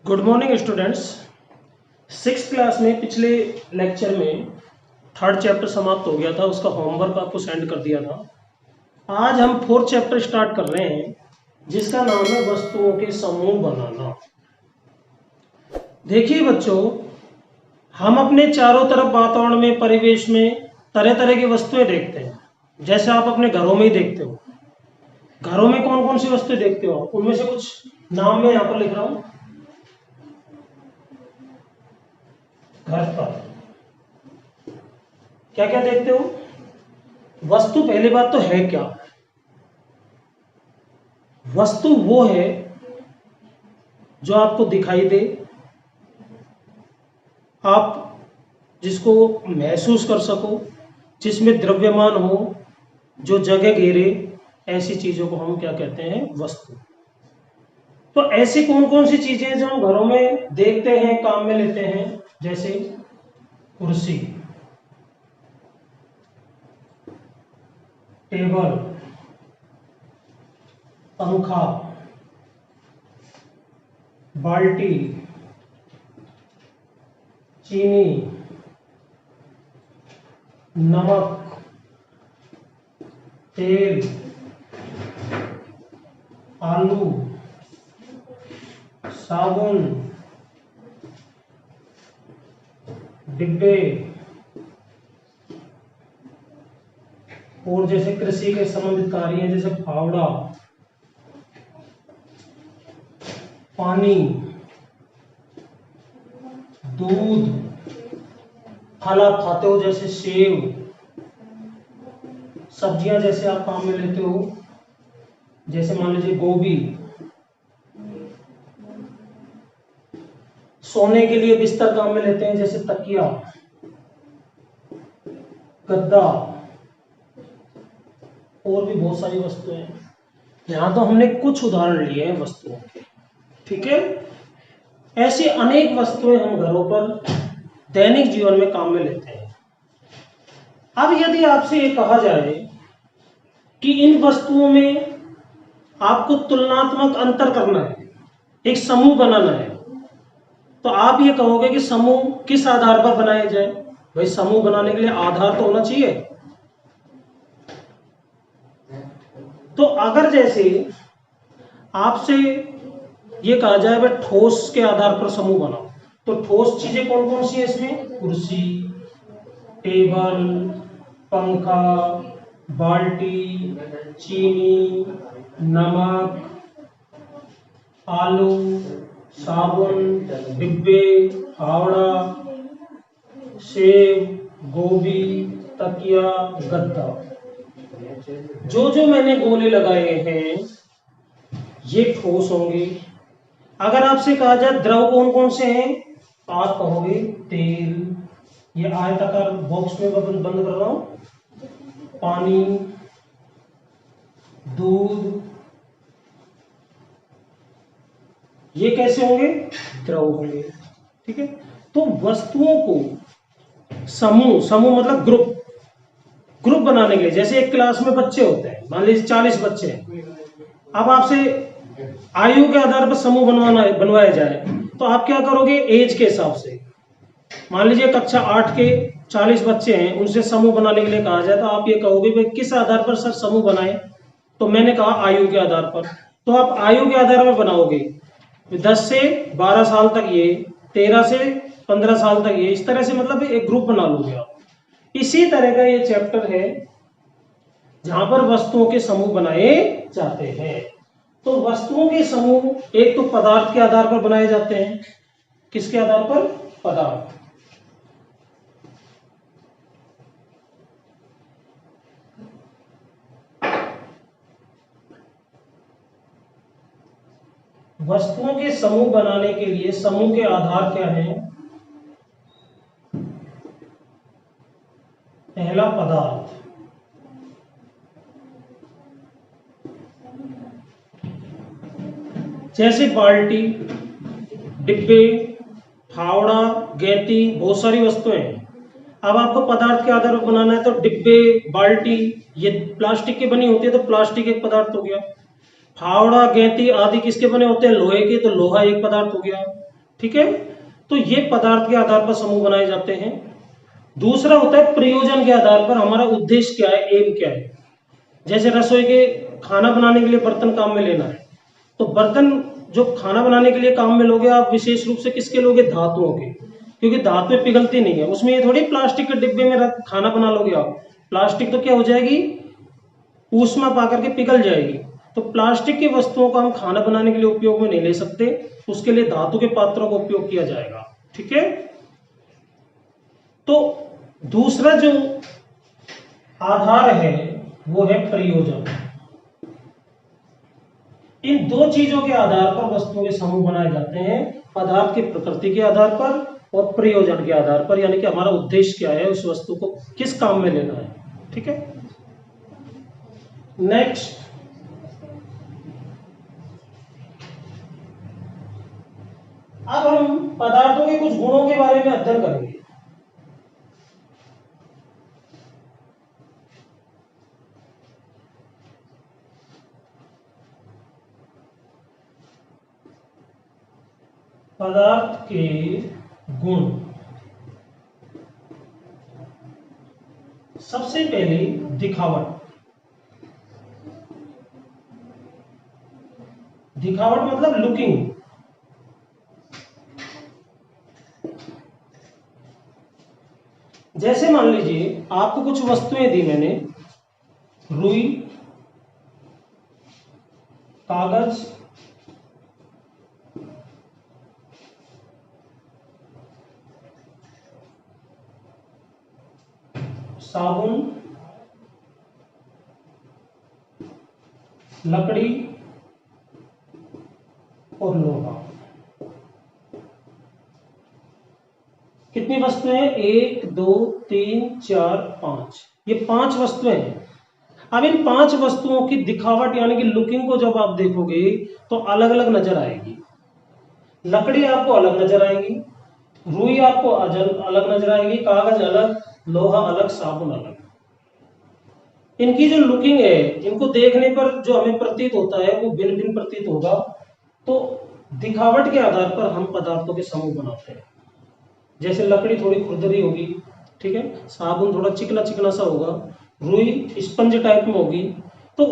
Good morning students. Six class में पिछले lecture में थर्ड चैप्टर समाप्त हो गया था, उसका होमवर्क आपको सेंड कर दिया था। आज हम फोर्थ चैप्टर स्टार्ट कर रहे हैं जिसका नाम है वस्तुओं के समूह बनाना। देखिए बच्चों, हम अपने चारों तरफ वातावरण में, परिवेश में तरह तरह की वस्तुएं देखते हैं। जैसे आप अपने घरों में ही देखते हो। घरों में कौन कौन सी वस्तुएं देखते हो, उनमें से कुछ नाम मैं यहाँ पर लिख रहा हूं। घर पर क्या क्या देखते हो? वस्तु, पहली बात तो है क्या? वस्तु वो है जो आपको दिखाई दे, आप जिसको महसूस कर सको, जिसमें द्रव्यमान हो, जो जगह घेरे, ऐसी चीजों को हम क्या कहते हैं? वस्तु। तो ऐसी कौन कौन सी चीजें जो हम घरों में देखते हैं, काम में लेते हैं? जैसे कुर्सी, टेबल, पंखा, बाल्टी, चीनी, नमक, तेल, आलू, साबुन, डिब्बे, और जैसे कृषि के संबंधित कार्य हैं जैसे फावड़ा, पानी, दूध, फल आप खाते हो जैसे सेब, सब्जियां जैसे आप काम में लेते हो जैसे मान लीजिए गोभी, सोने के लिए बिस्तर काम में लेते हैं जैसे तकिया, गद्दा, और भी बहुत सारी वस्तुएं हैं। यहां तो हमने कुछ उदाहरण लिए हैं वस्तुओं के, ठीक है। ऐसी अनेक वस्तुएं हम घरों पर दैनिक जीवन में काम में लेते हैं। अब यदि आपसे ये कहा जाए कि इन वस्तुओं में आपको तुलनात्मक अंतर करना है, एक समूह बनाना है, तो आप ये कहोगे कि समूह किस आधार पर बनाया जाए? भाई समूह बनाने के लिए आधार तो होना चाहिए। तो अगर जैसे आपसे ये कहा जाए भाई ठोस के आधार पर समूह बनाओ, तो ठोस चीजें कौन कौन सी है इसमें? कुर्सी, टेबल, पंखा, बाल्टी, चीनी, नमक, आलू, साबुन, डिब्बे, फावड़ा, सेब, गोभी, तकिया, गद्दा। जो जो मैंने गोले लगाए हैं ये ठोस होंगे। अगर आपसे कहा जाए द्रव कौन कौन से हैं, आप कहोगे तेल, ये आयताकार बॉक्स में बंद कर रहा हूं, पानी, दूध, ये कैसे होंगे? द्रव होंगे, ठीक है। तो वस्तुओं को समूह, समूह मतलब ग्रुप बनाने के लिए, जैसे एक क्लास में बच्चे होते हैं, मान लीजिए 40 बच्चे हैं। अब आपसे आयु के आधार पर समूह बनवाया जाए तो आप क्या करोगे? एज के हिसाब से, मान लीजिए कक्षा 8 के 40 बच्चे हैं, उनसे समूह बनाने के लिए कहा जाए तो आप ये कहोगे भाई किस आधार पर सर समूह बनाए? तो मैंने कहा आयु के आधार पर। तो आप आयु के आधार पर बनाओगे, 10 से 12 साल तक ये, 13 से 15 साल तक ये, इस तरह से मतलब एक ग्रुप बना लोगे आप। इसी तरह का ये चैप्टर है जहां पर वस्तुओं के समूह बनाए जाते हैं। तो वस्तुओं के समूह एक तो पदार्थ के आधार पर बनाए जाते हैं। किसके आधार पर? पदार्थ। वस्तुओं के समूह बनाने के लिए समूह के आधार क्या हैं? पहला पदार्थ, जैसे बाल्टी, डिब्बे, फावड़ा, गैती, बहुत सारी वस्तुएं हैं। अब आपको पदार्थ के आधार पर बनाना है तो डिब्बे, बाल्टी, ये प्लास्टिक की बनी होती है तो प्लास्टिक एक पदार्थ हो गया। फावड़ा, गैती आदि किसके बने होते हैं? लोहे के, तो लोहा एक पदार्थ हो गया। ठीक है, तो ये पदार्थ के आधार पर समूह बनाए जाते हैं। दूसरा होता है प्रयोजन के आधार पर, हमारा उद्देश्य क्या है, एम क्या है। जैसे रसोई के खाना बनाने के लिए बर्तन काम में लेना है, तो बर्तन जो खाना बनाने के लिए काम में लोगे आप, विशेष रूप से किसके लोगे, धातुओं के, क्योंकि धातुएं पिघलती नहीं है। उसमें ये थोड़ी प्लास्टिक के डिब्बे में रख खाना बना लोगे आप, प्लास्टिक तो क्या हो जाएगी, ऊष्मा पाकर के पिघल जाएगी। तो प्लास्टिक की वस्तुओं को हम खाना बनाने के लिए उपयोग में नहीं ले सकते, उसके लिए धातु के पात्रों का उपयोग किया जाएगा। ठीक है, तो दूसरा जो आधार है वो है प्रयोजन। इन दो चीजों के आधार पर वस्तुओं के समूह बनाए जाते हैं, पदार्थ की प्रकृति के आधार पर और प्रयोजन के आधार पर, यानी कि हमारा उद्देश्य क्या है, उस वस्तु को किस काम में लेना है। ठीक है, नेक्स्ट अब हम पदार्थों के कुछ गुणों के बारे में अध्ययन करेंगे। पदार्थ के गुण, सबसे पहले दिखावट। दिखावट मतलब लुकिंग। जैसे मान लीजिए आपको कुछ वस्तुएं दी मैंने, रुई, कागज, साबुन, लकड़ी और लोहा। कितनी वस्तुएं हैं, 1 2 3 4 5, ये 5 वस्तुएं हैं। अब इन 5 वस्तुओं की दिखावट यानी कि लुकिंग को जब आप देखोगे तो अलग अलग नजर आएगी। लकड़ी आपको अलग नजर आएगी, रुई आपको अलग नजर आएगी, कागज अलग, लोहा अलग, साबुन अलग। इनकी जो लुकिंग है, इनको देखने पर जो हमें प्रतीत होता है वो भिन्न भिन्न प्रतीत होगा। तो दिखावट के आधार पर हम पदार्थों के समूह बनाते हैं। जैसे लकड़ी थोड़ी खुरदरी होगी, ठीक है, साबुन थोड़ा चिकना चिकना सा होगा, रुई स्पंज टाइप में होगी। तो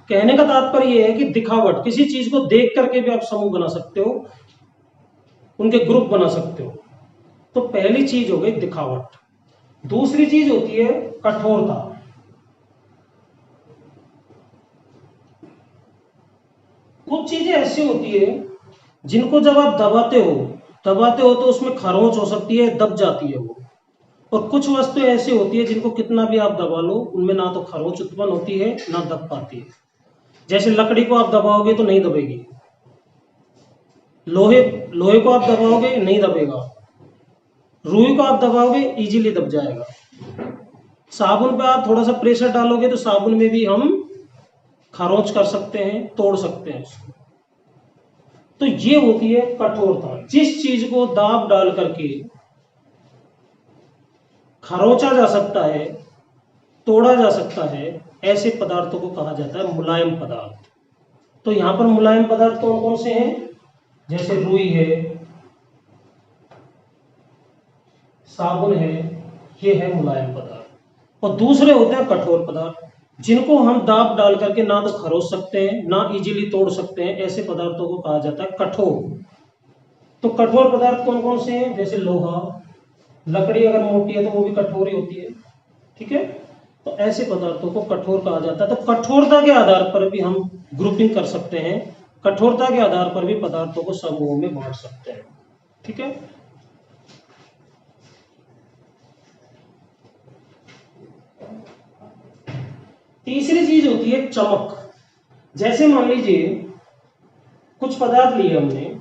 कहने का तात्पर्य यह है कि दिखावट, किसी चीज को देख करके भी आप समूह बना सकते हो, उनके ग्रुप बना सकते हो। तो पहली चीज हो गई दिखावट। दूसरी चीज होती है कठोरता। कुछ चीजें ऐसी होती है जिनको जब आप दबाते हो तो उसमें खरोंच हो सकती है, दब जाती है वो। और कुछ वस्तुएं ऐसी होती है जिनको कितना भी आप दबा लो, उनमें ना तो खरोंच उत्पन्न होती है ना दब पाती है। जैसे लकड़ी को आप दबाओगे तो नहीं दबेगी, लोहे को आप दबाओगे नहीं दबेगा, रुई को आप दबाओगे इजीली दब जाएगा। साबुन पे आप थोड़ा सा प्रेशर डालोगे तो साबुन में भी हम खरोंच कर सकते हैं, तोड़ सकते हैं उसको। तो ये होती है कठोरता। जिस चीज को दाब डाल करके खरोंचा जा सकता है, तोड़ा जा सकता है, ऐसे पदार्थों को कहा जाता है मुलायम पदार्थ। तो यहां पर मुलायम पदार्थ कौन कौन से हैं, जैसे रुई है, साबुन है, ये है मुलायम पदार्थ। और दूसरे होते हैं कठोर पदार्थ, जिनको हम दाब डाल करके ना तो खरोच सकते हैं ना इजीली तोड़ सकते हैं, ऐसे पदार्थों को कहा जाता है कठोर। तो कठोर पदार्थ कौन कौन से हैं, जैसे लोहा, लकड़ी अगर मोटी है तो वो भी कठोर ही होती है। ठीक है, तो ऐसे पदार्थों को कठोर कहा जाता है। तो कठोरता के आधार पर भी हम ग्रुपिंग कर सकते हैं, कठोरता के आधार पर भी पदार्थों को समूहों में बांट सकते हैं। ठीक है, तीसरी चीज होती है चमक। जैसे मान लीजिए कुछ पदार्थ लिए हमने,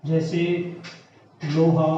जैसे लोहा,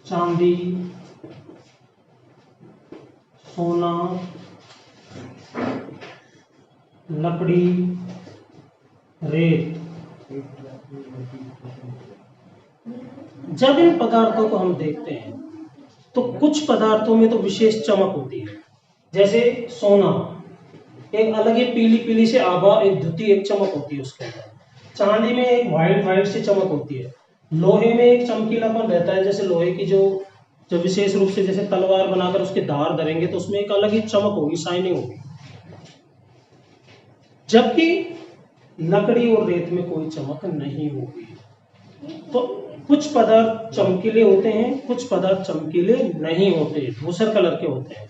चांदी, सोना, लकड़ी, रेत। जब इन पदार्थों को हम देखते हैं तो कुछ पदार्थों में तो विशेष चमक होती है, जैसे सोना एक अलग ही पीली पीली से आभा, एक धुती, एक चमक होती है उसके अंदर। चांदी में एक व्हाइट व्हाइट सी चमक होती है। लोहे में एक चमकीलापन रहता है, जैसे लोहे की जो जो विशेष रूप से जैसे तलवार बनाकर उसके धार धरेंगे तो उसमें एक अलग ही चमक होगी, शाइनिंग होगी। जबकि लकड़ी और रेत में कोई चमक नहीं होगी। तो कुछ पदार्थ चमकीले होते हैं, कुछ पदार्थ चमकीले नहीं होते, धूसर कलर के होते हैं।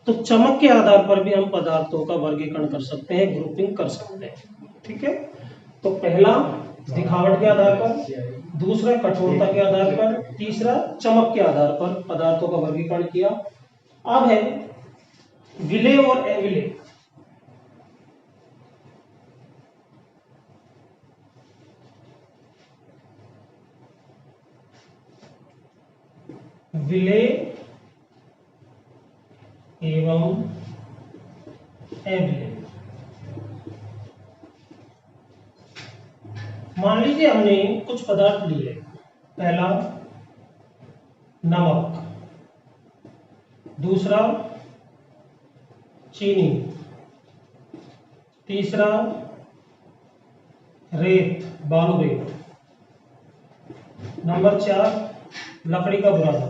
तो चमक के आधार पर भी हम पदार्थों का वर्गीकरण कर सकते हैं, ग्रुपिंग कर सकते हैं। ठीक है, तो पहला दिखावट के आधार पर, दूसरा कठोरता के आधार पर, तीसरा चमक के आधार पर पदार्थों का वर्गीकरण किया। अब है विलेय और अविलेय। विलेय एवं अविलेय। मान लीजिए हमने कुछ पदार्थ लिए, पहला नमक, दूसरा चीनी, तीसरा रेत, बालू रेत, नंबर 4 लकड़ी का बुरादा।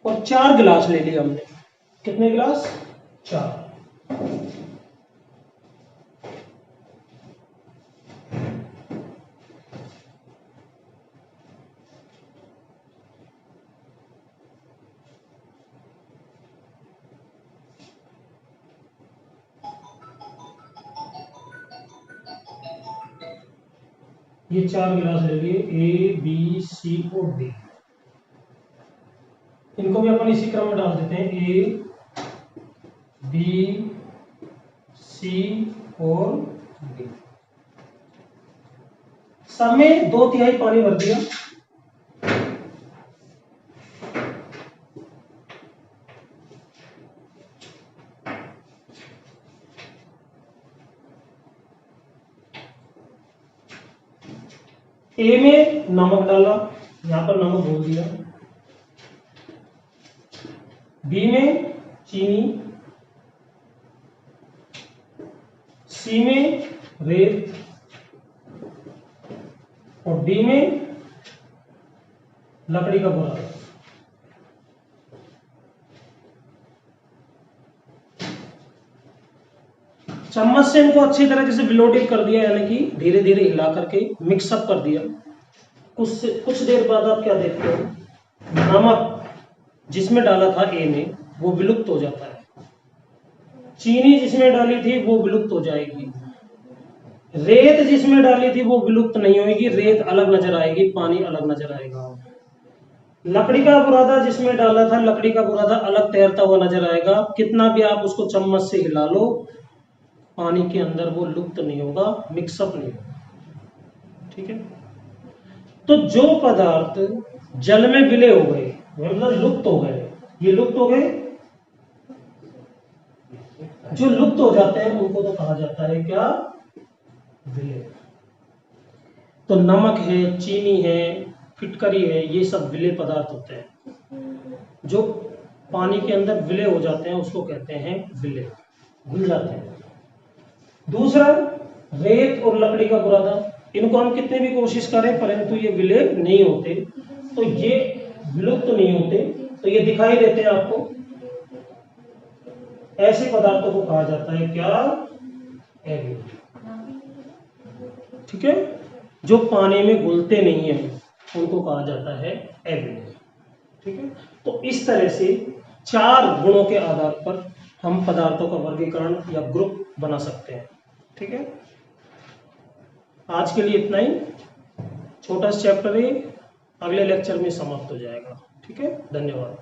और 4 गिलास ले लिए हमने। कितने गिलास? 4। ये 4 गिलास ले लिए, ए बी सी और डी। इनको भी अपन इसी क्रम में डाल देते हैं, ए बी सी और डी। सब में 2/3 पानी भर दिया। ए में नमक डाला, यहां पर नमक घोल दिया। बी में चीनी, सी में रेत और डी में लकड़ी का बुरादा। चम्मच से इनको अच्छी तरह जैसे विलोडित कर दिया, यानी कि धीरे धीरे हिला करके मिक्सअप कर दिया। कुछ देर बाद आप क्या देखते हो, नमक जिसमें डाला था ए में वो विलुप्त हो जाता है, चीनी जिसमें डाली थी वो विलुप्त हो जाएगी, रेत जिसमें डाली थी वो विलुप्त नहीं होगी, रेत अलग नजर आएगी, पानी अलग नजर आएगा। लकड़ी का बुरादा जिसमें डाला था, लकड़ी का बुरादा अलग तैरता हुआ नजर आएगा। कितना भी आप उसको चम्मच से हिला लो, पानी के अंदर वो लुप्त नहीं होगा, मिक्सअप नहीं होगा। ठीक है, तो जो पदार्थ जल में विलय हो गए, मतलब लुप्त हो गए, ये लुप्त हो गए। जो लुप्त हो जाते हैं उनको तो कहा जाता है क्या? विलय। तो नमक है, चीनी है, फिटकरी है, ये सब विलय पदार्थ होते हैं। जो पानी के अंदर विलय हो जाते हैं उसको कहते हैं विलय, घुल जाते हैं। दूसरा रेत और लकड़ी का बुरादा, इनको हम कितने भी कोशिश करें परंतु ये विलय नहीं होते, तो ये विलुप्त तो नहीं होते, तो ये दिखाई देते हैं आपको। ऐसे पदार्थों को कहा जाता है क्या? अविलय। ठीक है, जो पानी में घुलते नहीं है उनको कहा जाता है अविलय। ठीक है, तो इस तरह से 4 गुणों के आधार पर हम पदार्थों का वर्गीकरण या ग्रुप बना सकते हैं। ठीक है, आज के लिए इतना ही। छोटा सा चैप्टर है, अगले लेक्चर में समाप्त हो जाएगा। ठीक है, धन्यवाद।